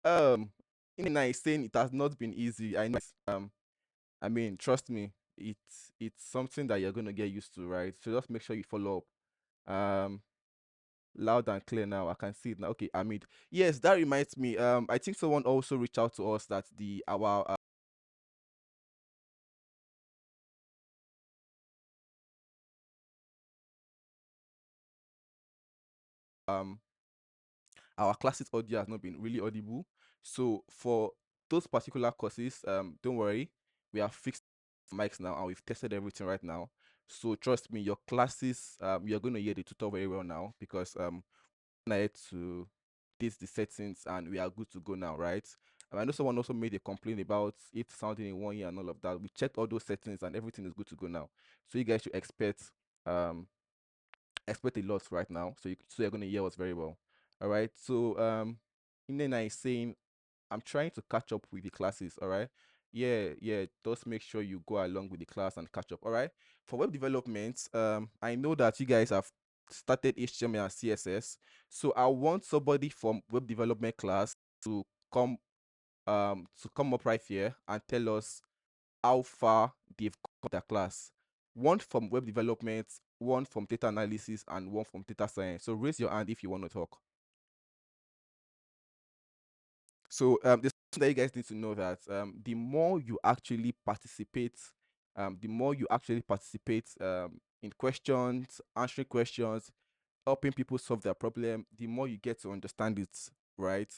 Um, in is saying it has not been easy. I know. I mean, trust me, it's something that you're gonna get used to, right? So just make sure you follow up. Loud and clear now. I can see it now. Okay, Amid. Yes, that reminds me. I think someone also reached out to us that um our classes audio has not been really audible. So for those particular courses, don't worry, we have fixed mics now and we've tested everything right now. So trust me, your classes, you're going to hear the tutor very well now because I had to test the settings and we are good to go now, right? I know someone also made a complaint about it sounding in 1 year and all of that. We checked all those settings and everything is good to go now. So you guys should um expect a lot right now. So you're gonna hear us very well. All right. So Inena is saying I'm trying to catch up with the classes. All right. Yeah, yeah. Just make sure you go along with the class and catch up. All right. For web development, I know that you guys have started HTML and CSS. So I want somebody from web development class to come come up right here and tell us how far they've got their class. One from web development, one from data analysis, and one from data science. So raise your hand if you want to talk. So the something that you guys need to know that the more you actually participate, in questions, answering questions, helping people solve their problem, the more you get to understand it, right?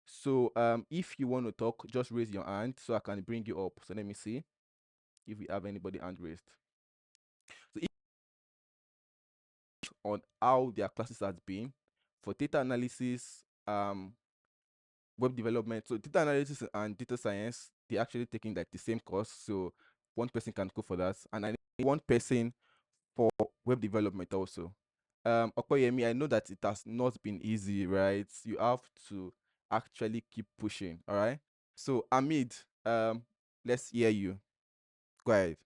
So if you want to talk, just raise your hand so I can bring you up. So let me see if we have anybody hand raised. So if on how their classes has been for data analysis, web development. So data analysis and data science, they're actually taking like the same course. So one person can go for that, and I need one person for web development also. Okoyemi, I know that it has not been easy, right? You have to actually keep pushing. All right. So Amid, let's hear you. Go ahead.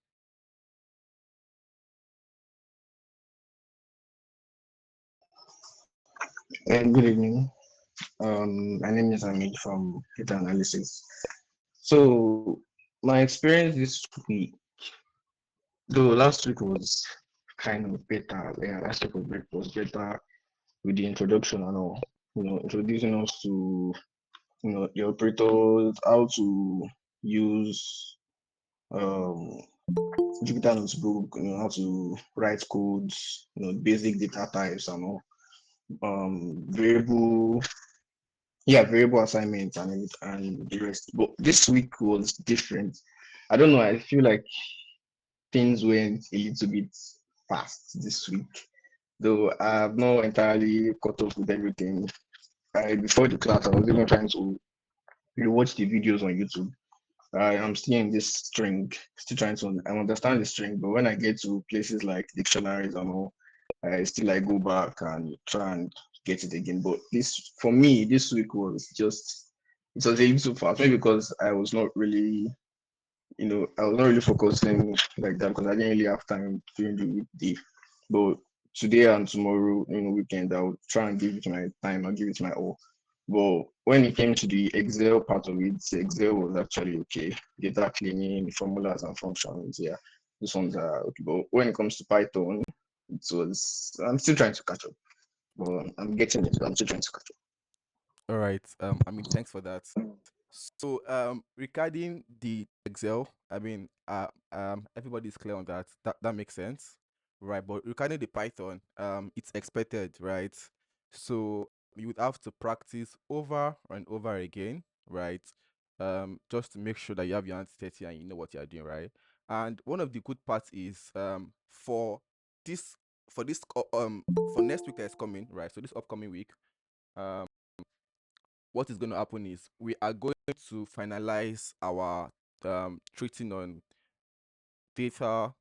Good evening. My name is Hamid from Data Analysis. So, my experience this week, though last week was kind of better. Yeah, last week was better with the introduction and all. Introducing us to the operators, how to use um Jupyter Notebook, how to write codes, basic data types and all. Variable Yeah, variable assignments and the rest. But this week was different. I don't know. I feel like things went a little bit fast this week, though I have not entirely caught up with everything. Before the class, I was even trying to rewatch the videos on YouTube. I'm still in this string, still trying to understand the string, but when I get to places like dictionaries and all, I still like go back and try and get it again. But this for me, this week was just it was a little fast, maybe because I was not really focusing like that because I didn't really have time during the weekday. But today and tomorrow, weekend, I'll try and give it my time. I'll give it my all. But when it came to the Excel part of it, Excel was actually okay. Data cleaning, formulas and functions, yeah, these ones are okay. But when it comes to Python, I'm still trying to catch up. But I'm getting it. I'm still trying to catch All right. I mean, thanks for that. So, regarding the Excel, I mean, everybody's clear on that. That makes sense, right? But regarding the Python, it's expected, right? So you would have to practice over and over again, right? Just to make sure that you have your hands steady and you know what you're doing, right? And one of the good parts is, this for next week that's coming, right? So this upcoming week, um what is going to happen is we are going to finalize our treating on data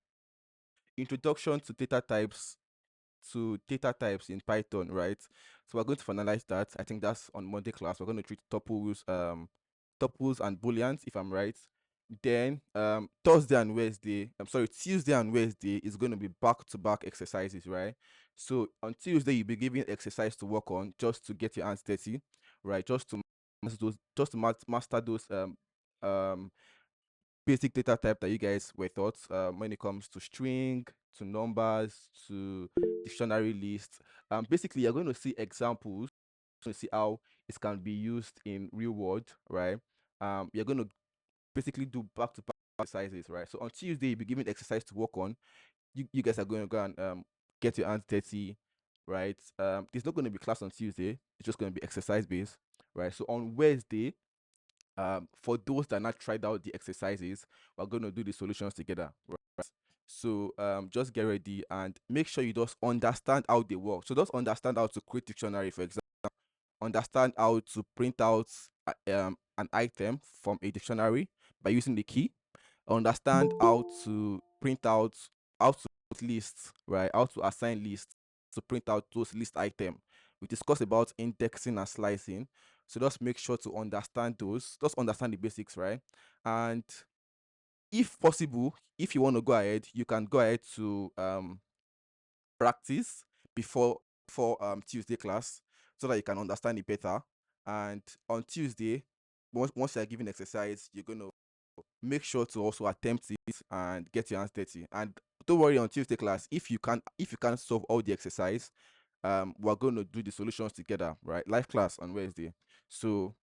introduction to data types in Python, right? So we're going to finalize that. I think that's on Monday class. We're going to treat tuples and booleans, if I'm right. Then Tuesday and Wednesday is going to be back-to-back exercises, right? So on Tuesday you'll be given exercise to work on just to get your hands dirty, right? Just to just to master those um basic data type that you guys were taught when it comes to string, to numbers, to dictionary lists. Basically, you're going to see examples to see how it can be used in real world, right? You're going to basically do back to back exercises, right? So on Tuesday, you'll be given exercise to work on. You guys are going to go and get your hands dirty, right? There's not going to be class on Tuesday. It's just going to be exercise based, right? So on Wednesday, for those that not tried out the exercises, we're going to do the solutions together, right? So just get ready and make sure you just understand how they work. So just understand how to create dictionary, for example. Understand how to print out an item from a dictionary by using the key. Understand how to print out, how to put lists, right? How to assign lists to print out those list item. We discussed about indexing and slicing. So just make sure to understand those. Just understand the basics, right? And if possible, if you want to go ahead, you can go ahead to practice before Tuesday class so that you can understand it better. And on Tuesday, once you're giving exercise, you're going to make sure to also attempt it and get your hands dirty. And don't worry on Tuesday class, if you can't solve all the exercise, we're going to do the solutions together, right? Live class on Wednesday. So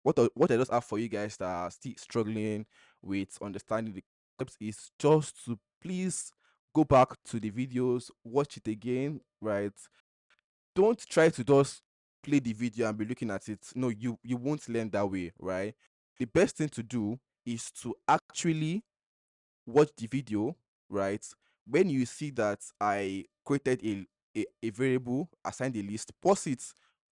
what I just have for you guys that are still struggling with understanding the concepts is just to please go back to the videos, watch it again, right? Don't try to just play the video and be looking at it. No, you won't learn that way, right? The best thing to do is to actually watch the video, right? When you see that I created a variable, assigned a list, pause it,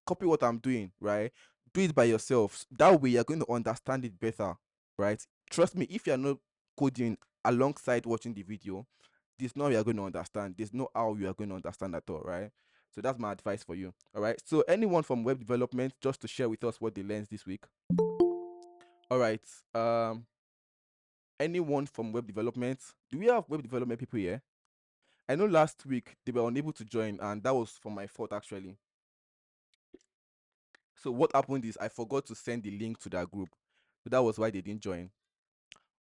copy what I'm doing, right? Do it by yourself. That way you're going to understand it better, right? Trust me, if you're not coding alongside watching the video, there's no how you're going to understand. There's no how you are going to understand at all, right? So that's my advice for you. All right. So anyone from web development, just to share with us what they learned this week. All right. Anyone from web development? Do we have web development people here? I know last week they were unable to join, and that was for my fault actually. So what happened is I forgot to send the link to that group. So that was why they didn't join.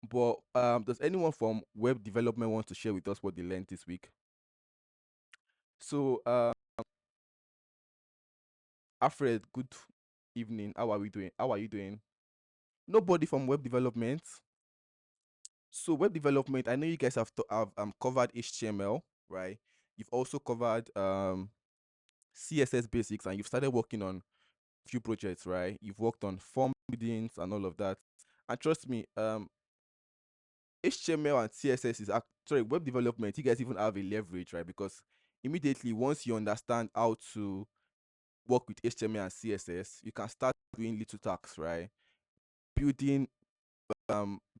But does anyone from web development want to share with us what they learned this week? So Alfred, good evening. How are we doing? How are you doing? Nobody from web development. So web development, I know you guys have covered HTML, right? You've also covered CSS basics, and you've started working on few projects, right? You've worked on form buildings and all of that. And trust me, HTML and CSS sorry, web development, you guys even have a leverage, right? Because immediately once you understand how to work with HTML and CSS, you can start doing little tasks, right? Building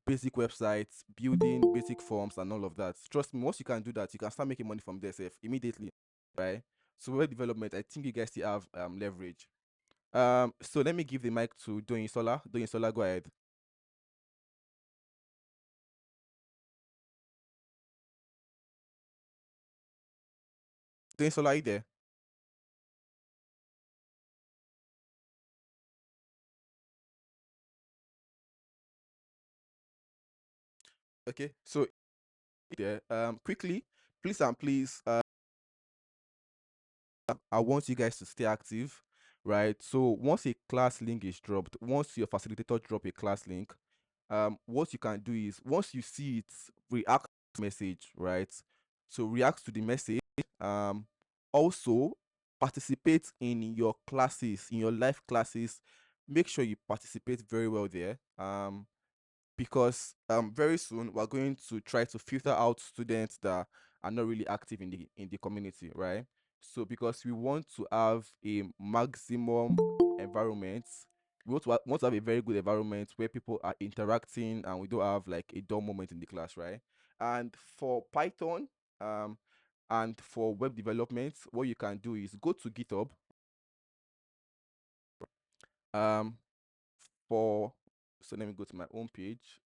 basic websites, building basic forms and all of that. Trust me, once you can do that, you can start making money from there self immediately, right? So web development, I think you guys still have leverage. So let me give the mic to Doyin Sola. Doyin Sola, go ahead. Doyin Sola, are you there? Okay, so there. Quickly, please and please, I want you guys to stay active, right? So once a class link is dropped, once your facilitator drop a class link, what you can do is once you see it, react to the message, right? So react to the message. Also participate in your classes, in your live classes. Make sure you participate very well there. Because very soon we're going to try to filter out students that are not really active in the community, right? So because we want to have a maximum environment, we want to have a very good environment where people are interacting and we don't have like a dull moment in the class, right? And for Python and for web development, what you can do is go to GitHub. um for so let me go to my own page.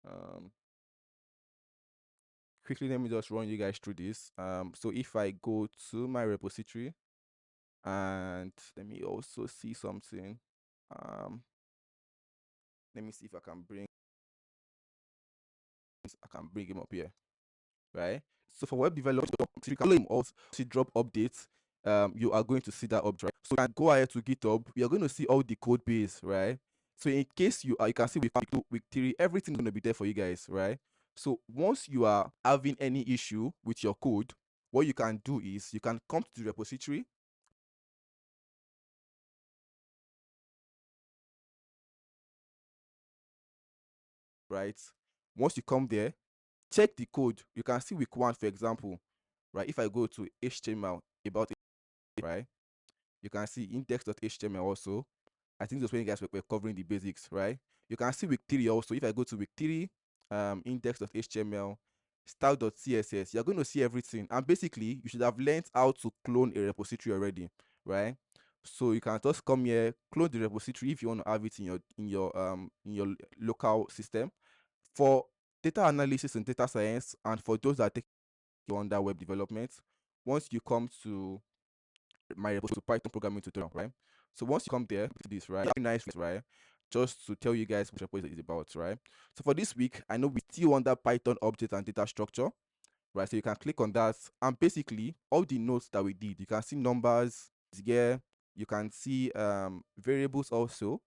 Quickly, let me just run you guys through this. So if I go to my repository and let me also see something. Let me see if I can bring him up here, right? So for web development, you can also see drop updates. You are going to see that update, right? So you can go ahead to GitHub. You are going to see all the code base, right? So in case you can see week 3, everything's going to be there for you guys, right? So once you are having any issue with your code, what you can do is you can come to the repository, right? Once you come there, check the code. You can see week 1, for example, right? If I go to HTML about it, right? You can see index.html also. I think that's when you guys were covering the basics, right? You can see week 3 also. If I go to week 3, index.html, style.css, you're going to see everything. And basically, you should have learned how to clone a repository already, right? So you can just come here, clone the repository if you want to have it in your local system. For data analysis and data science, and for those that take you under web development, once you come to my repository to Python programming tutorial, right? So once you come there to this, right, very nice, right? Just to tell you guys what your repository is about, right? So for this week, I know we still under Python object and data structure, right? So you can click on that, and basically all the notes that we did, you can see numbers here, you can see variables also.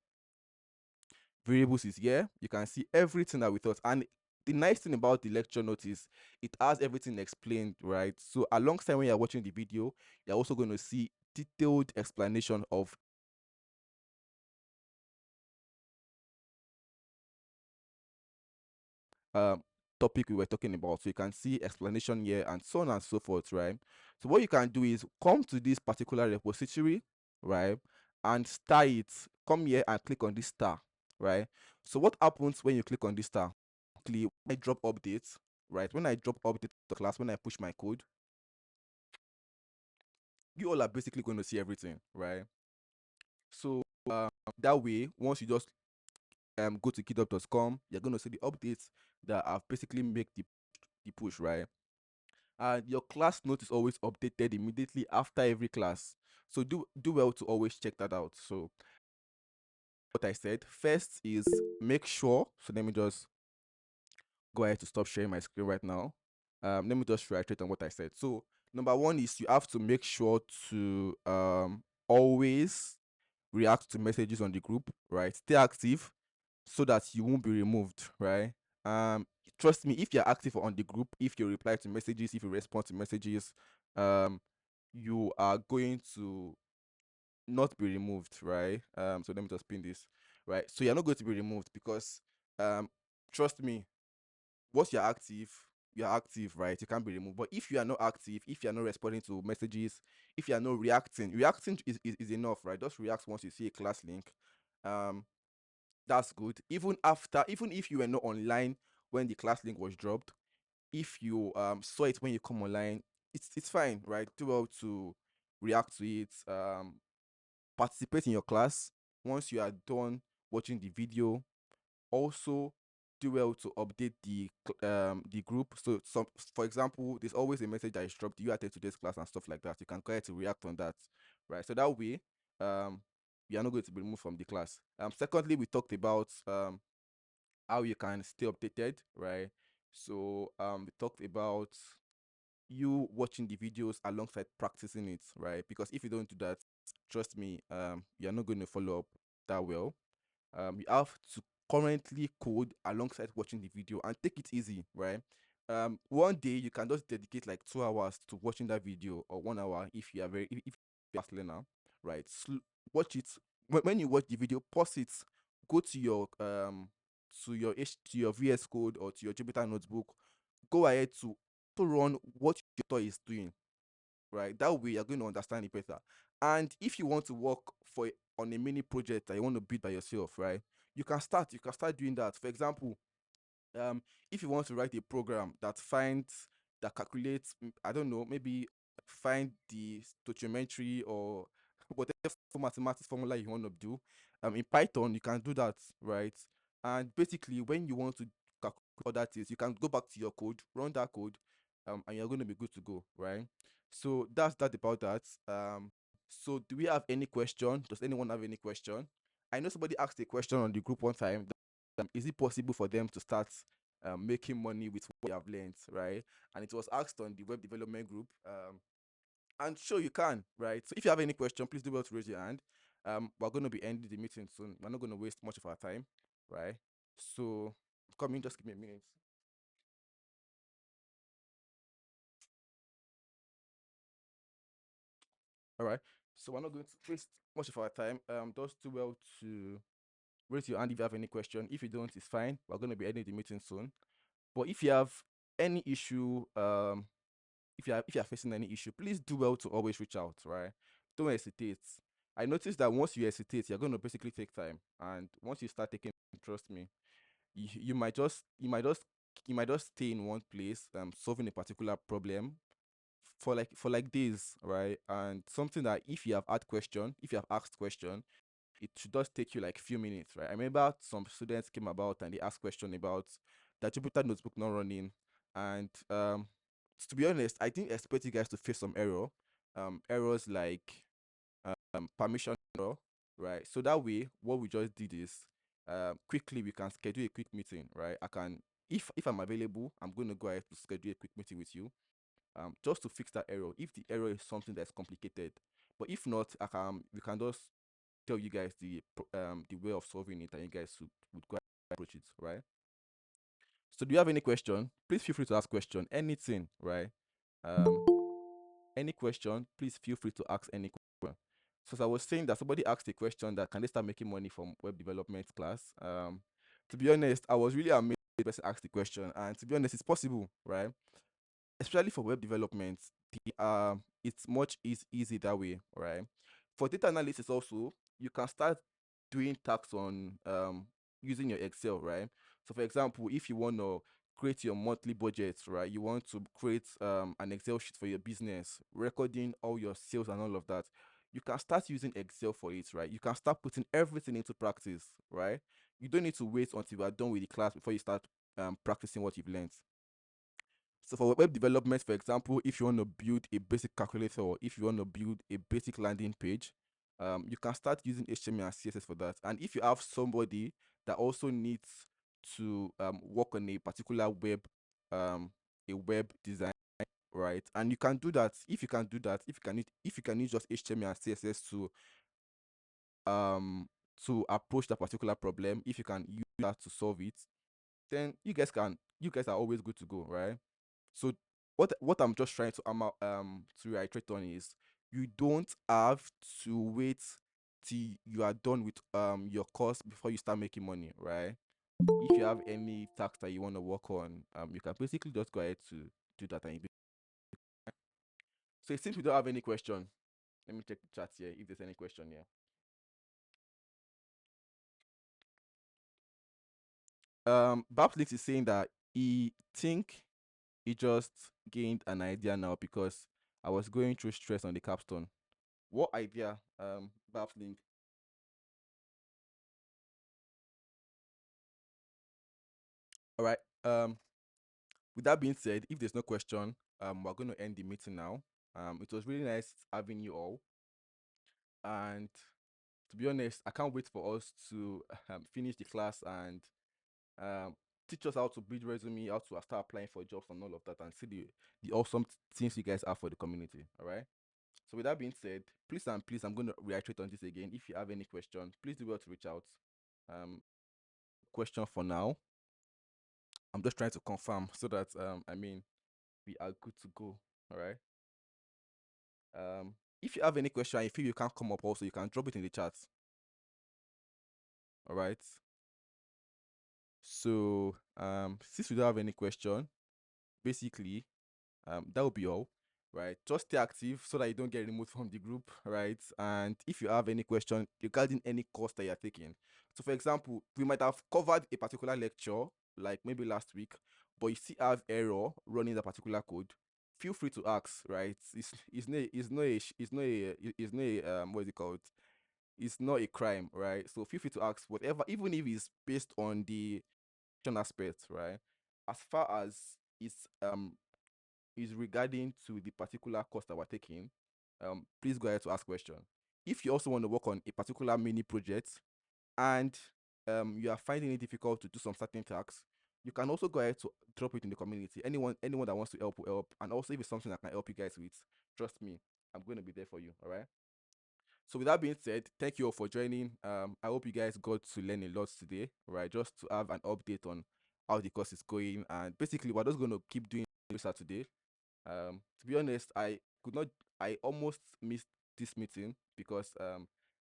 Variables is here. You can see everything that we thought. And the nice thing about the lecture note is it has everything explained, right? So alongside when you're watching the video, you're also going to see detailed explanation of um topic we were talking about. So you can see explanation here and so on and so forth, right? So what you can do is come to this particular repository, right? And star it. Come here and click on this star, right? So what happens when you click on this star? When I drop updates, right? When I drop update to the class, when I push my code, you all are basically going to see everything, right? So that way, once you just go to github.com, you're going to see the updates that have basically make the push, right? And your class note is always updated immediately after every class. So do well to always check that out. So what I said first is make sure. So let me just go ahead to stop sharing my screen right now. Let me just reiterate on what I said. So number one is you have to make sure to always react to messages on the group, right? Stay active so that you won't be removed, right? Trust me, if you're active on the group, if you reply to messages, if you respond to messages, you are going to not be removed, right? So let me just pin this, right? So you're not going to be removed because trust me, once you're active, right? You can't be removed. But if you are not active, if you are not responding to messages, if you are not reacting is enough, right? Just react once you see a class link. Um, that's good. Even if you were not online when the class link was dropped, if you saw it when you come online, it's fine, right? Do well to react to it. Participate in your class. Once you are done watching the video, also do well to update the group. So some, for example, there's always a message that is dropped. Do you attend today's class and stuff like that? You can go ahead to react on that, right? So that way, you are not going to be removed from the class. Secondly, we talked about how you can stay updated, right? So we talked about you watching the videos alongside practicing it, right? Because if you don't do that, trust me, you're not going to follow up that well. You have to currently code alongside watching the video and take it easy, right? One day you can just dedicate like 2 hours to watching that video, or 1 hour if you are if you're a fast learner, right? Watch it. When you watch the video, pause it, go to your VS Code or to your Jupyter notebook, go ahead to run what your tutor is doing, right? That way you're going to understand it better. And if you want to work on a mini project that you want to build by yourself, right? You can start doing that. For example, um if you want to write a program that calculates, I don't know, maybe find the stoichiometry or whatever mathematics formula you want to do, in Python you can do that, right? And basically when you want to calculate all that is, you can go back to your code, run that code, and you're going to be good to go, right? So that's that about that. So do we have any question? Does anyone have any question? I know somebody asked a question on the group one time. is it possible for them to start making money with what they have learned, right? And it was asked on the web development group. And sure, you can, right? So if you have any question, please do well to raise your hand. We're going to be ending the meeting soon. We're not going to waste much of our time, right? So come in, just give me a minute. All right. So we're not going to waste much of our time. Just do well to raise your hand if you have any question. If you don't, it's fine. We're going to be ending the meeting soon. But if you have any issue, if you're facing any issue, please do well to always reach out, right? Don't hesitate. I noticed that once you hesitate, you're going to basically take time, and once you start taking, trust me, you might just stay in one place, solving a particular problem for like days, right? And something that if you have asked question, it should just take you like a few minutes, right? I remember some students came about and they asked question about the Jupyter notebook not running, and to be honest, I didn't expect you guys to face some errors like permission error, right? So that way, what we just did is quickly we can schedule a quick meeting, right? I can if I'm available, I'm going to go ahead to schedule a quick meeting with you, just to fix that error. If the error is something that's complicated, but if not, we can just tell you guys the way of solving it, and you guys would go and approach it, right? So do you have any question? Please feel free to ask question. Anything, right? Um, any question, please feel free to ask any question. So as I was saying that somebody asked a question that can they start making money from web development class. To be honest, I was really amazed the person asked the question, and to be honest, it's possible, right? Especially for web development, it's much easy that way, right? For data analysis also, you can start doing tasks on using your Excel, right? So for example, if you want to create your monthly budget, right? You want to create an Excel sheet for your business, recording all your sales and all of that. You can start using Excel for it, right? You can start putting everything into practice, right? You don't need to wait until you are done with the class before you start practicing what you've learned. So for web development, for example, if you want to build a basic calculator or if you want to build a basic landing page, you can start using HTML and CSS for that. And if you have somebody that also needs to work on um, a web design, right? And you can do that. If you can do that, if you can use just HTML and CSS um to approach that particular problem, if you can use that to solve it, then you guys are always good to go, right? So what I'm just trying to to reiterate on is you don't have to wait till you are done with your course before you start making money, right? If you have any task that you want to work on, you can basically just go ahead to do that. So it seems we don't have any question. Let me check the chat here if there's any question here. Babslix is saying that he think he just gained an idea now because I was going through stress on the capstone. What idea, Babslink? All right. With that being said, if there's no question, we're going to end the meeting now. It was really nice having you all, and to be honest, I can't wait for us to finish the class and um, teach us how to build resume, how to start applying for jobs and all of that, and see the awesome things you guys have for the community. All right. So with that being said, please and please, I'm going to reiterate on this again. If you have any question, please do well to reach out. Question for now. I'm just trying to confirm so that we are good to go. All right. If you have any question, if you can't come up, also you can drop it in the chat. All right. So since we don't have any question, basically that will be all, right? Just stay active so that you don't get removed from the group, right? And if you have any question regarding any course that you're taking, so for example, we might have covered a particular lecture like maybe last week, but you still have error running that particular code, feel free to ask, right? It's not a what is it called, it's not a crime, right? So feel free to ask whatever, even if it's based on the aspect, right? As far as it's is regarding to the particular course that we're taking, please go ahead to ask question. If you also want to work on a particular mini project and you are finding it difficult to do some certain tasks, you can also go ahead to drop it in the community. Anyone that wants to help will help. And also if it's something I can help you guys with, trust me, I'm going to be there for you. All right. So with that being said, thank you all for joining. I hope you guys got to learn a lot today, right? Just to have an update on how the course is going, and basically we're just going to keep doing this Saturday. To be honest, I almost missed this meeting because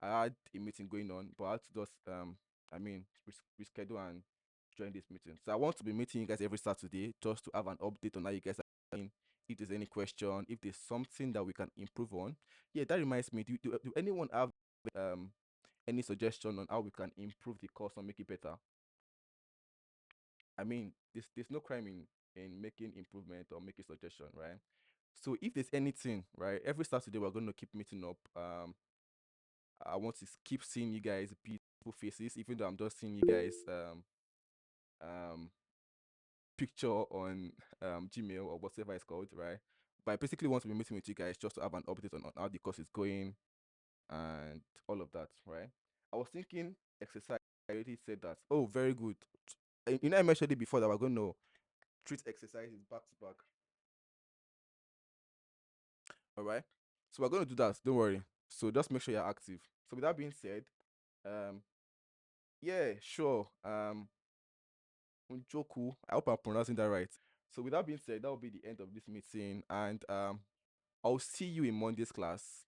I had a meeting going on, but I had to just reschedule and join this meeting. So I want to be meeting you guys every Saturday just to have an update on how you guys are doing. If there's any question, if there's something that we can improve on. Yeah, that reminds me. Do anyone have um any suggestion on how we can improve the course or make it better? I mean, there's no crime in making improvement or making suggestion, right? So if there's anything, right, every Saturday we're going to keep meeting up. I want to keep seeing you guys beautiful faces, even though I'm just seeing you guys um picture on Gmail or whatever it's called, right? But I basically want to be meeting with you guys just to have an update on how the course is going and all of that, right? I was thinking exercise. I already said that. Oh, very good. I mentioned it before that we're going to treat exercises back to back. All right. So we're going to do that. Don't worry. So just make sure you're active. So with that being said, um, yeah, sure. Unjoku. I hope I'm pronouncing that right. So with that being said, that will be the end of this meeting, and I'll see you in Monday's class.